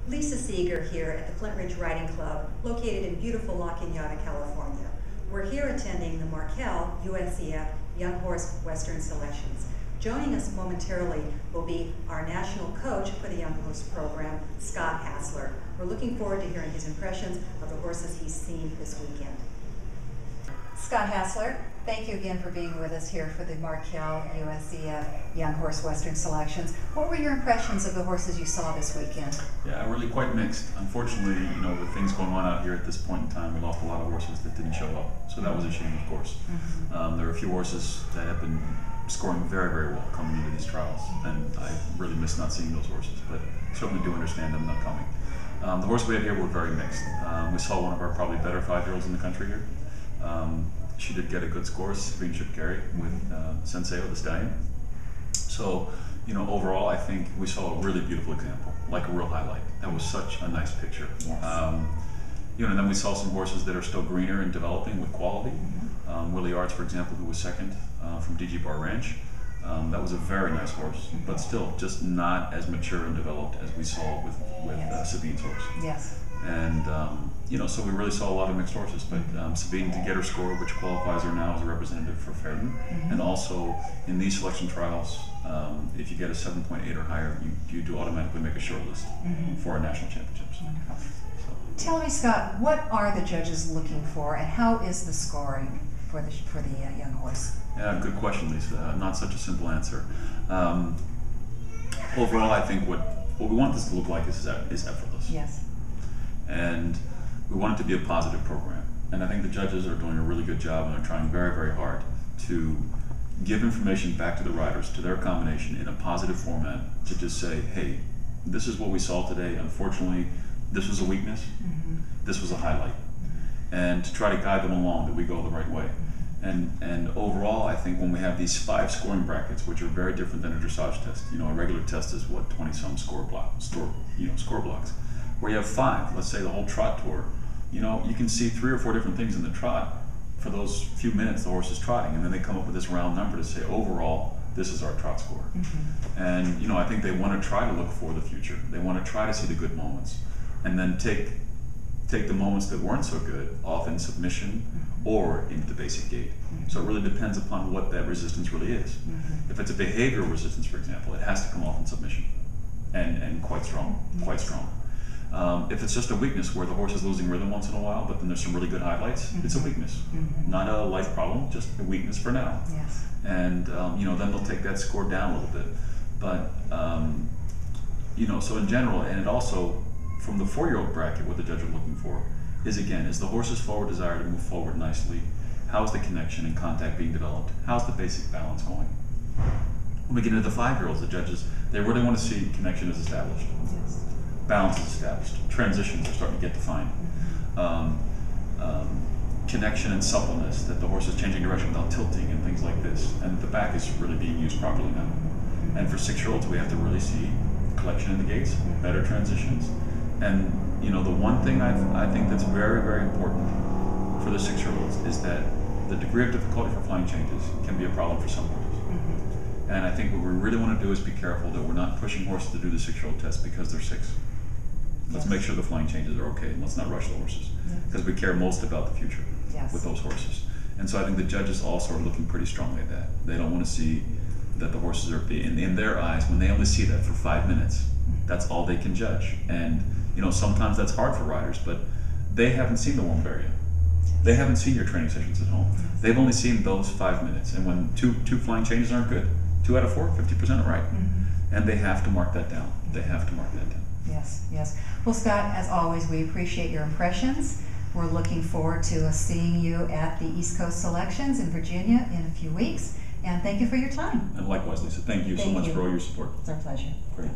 Lisa Seger here at the Flint Ridge Riding Club, located in beautiful La Cañada, California. We're here attending the Markel USCF Young Horse Western Selections. Joining us momentarily will be our national coach for the Young Horse program, Scott Hassler. We're looking forward to hearing his impressions of the horses he's seen this weekend. Scott Hassler, thank you again for being with us here for the Markel USCF Young Horse Western Selections. What were your impressions of the horses you saw this weekend? Yeah, really quite mixed. Unfortunately, with things going on out here at this point in time, we lost a lot of horses that didn't show up. So that was a shame, of course. There were a few horses that have been scoring very, very well coming into these trials, and I really miss not seeing those horses, but certainly do understand them not coming. The horses we had here were very mixed. We saw one of our probably better 5-year-olds in the country here. She did get a good score, Seger with Senseo, the stallion. So, overall, I think we saw a really beautiful example, like a real highlight. That was such a nice picture. Yes. And then we saw some horses that are still greener and developing with quality. Willie Arts, for example, who was second from DG Bar Ranch. That was a very nice horse, but still just not as mature and developed as we saw with Sabine's horse. Yes. And so we really saw a lot of mixed horses, but Sabine did get her score, which qualifies her now as a representative for Fairden. And also in these selection trials, if you get a 7.8 or higher, you do automatically make a short list for our national championships. Tell me, Scott, what are the judges looking for, and how is the scoring for the young horse? Yeah, good question, Lisa. Not such a simple answer. Overall, I think what we want this to look like is effortless. Yes. And we want it to be a positive program. And I think the judges are doing a really good job, and they're trying very, very hard to give information back to the riders, to their combination in a positive format, to just say, hey, this is what we saw today. Unfortunately, this was a weakness. This was a highlight. And to try to guide them along that we go the right way. And overall, I think when we have these 5 scoring brackets, which are very different than a dressage test, a regular test is what, 20-some score blocks. Where you have 5, let's say the whole trot tour, you can see 3 or 4 different things in the trot for those few minutes the horse is trotting, and then they come up with this round number to say, overall, this is our trot score. And I think they want to try to look for the future. They want to try to see the good moments, and then take the moments that weren't so good off in submission or into the basic gate. So it really depends upon what that resistance really is. If it's a behavioral resistance, for example, it has to come off in submission, and quite strong, quite strong. If it's just a weakness where the horse is losing rhythm once in a while, but then there's some really good highlights, it's a weakness. Not a life problem, just a weakness for now. Yes. And then they'll take that score down a little bit. But so in general, and it also, from the 4-year-old bracket, what the judge are looking for is the horse's forward desire to move forward nicely? How's the connection and contact being developed? How's the basic balance going? When we get into the 5-year-olds, the judges, they really want to see connection is established. Yes. Balance is established. Transitions are starting to get defined. Connection and suppleness, that the horse is changing direction without tilting and things like this. And the back is really being used properly now. And for 6-year-olds, we have to really see collection in the gates, better transitions. And the one thing I think that's very, very important for the 6-year-olds is that the degree of difficulty for flying changes can be a problem for some horses. And I think what we really want to do is be careful that we're not pushing horses to do the 6-year-old test because they're 6. Let's make sure the flying changes are okay, and let's not rush the horses, because we care most about the future with those horses. And so I think the judges also are looking pretty strongly at that. They don't want to see that the horses are, in their eyes, when they only see that for 5 minutes, that's all they can judge. And sometimes that's hard for riders, but they haven't seen the warm bear yet. They haven't seen your training sessions at home. They've only seen those 5 minutes. And when two flying changes aren't good, 2 out of 4, 50% are right. And they have to mark that down. They have to mark that down. Yes, yes. Well, Scott, as always, we appreciate your impressions. We're looking forward to seeing you at the East Coast Selections in Virginia in a few weeks. And thank you for your time. And likewise, Lisa, thank you so much for all your support. It's our pleasure. Great.